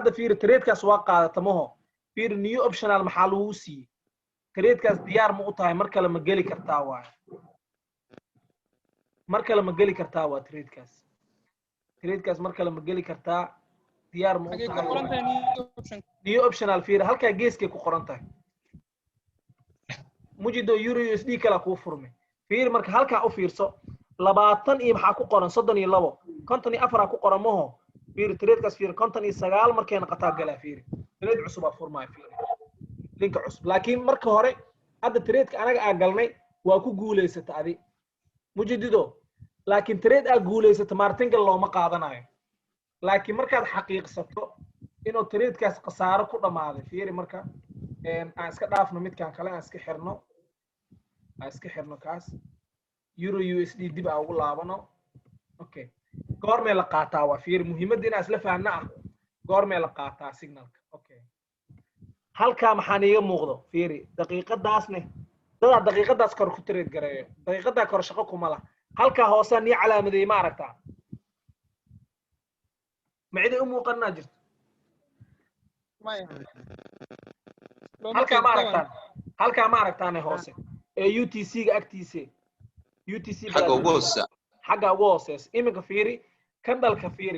هذا في تريد كاس واقع تمه في نيو اوبشنال محل وسي تريد كاس ديار مو tahay marka lama gali kartaa waa marka lama gali kartaa waa trade kaas marka lama gali kartaa diyaar ma u tahay new optional fiir halka geeskay ku qoran tahay mujido euro USD kala ku furmay fiir marka halka u fiirso 20 iyo maxaa ku qoran 32 54 ku qoran maho fiir trade kaas fiir 59 markay noqotaa gala fiir trade cusub aa furmay fiir link cusub laakiin marka hore hadda trade ka anaga aan galnay waa ku guuleysata adi mujidido laakiin trade aa guuleysata martingal looma qaadanayo laakiin markaad xaqiiqsato inuu trade kaas qasaaro ku dhamaaday fiiri marka aan iska dhaafno midkan kale aan iska xirno kaas euro USD dib aa ugu laabano okay goormee la qaataa waa fiiri muhiimadda inaan isla fahanno ah goormee la qaataa signalka okay halka maxaan iga muuqdo fiiri daqiiqadaasne dada daqiiqadaas kor ku trade gareeyo daqiiqada kor shaqo kuma laha halka hoose ni calaamadeey ma aragtaa ma cid u muuqanaa jirto halka ma aragtaan hoose ee UTC ga agtiisa UTC xagga ugu hooseys iminka fiiri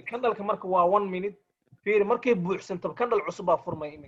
kandalka marka waa 1 minute fiiri markay buuxsanto kandal cusub baa furmay iminka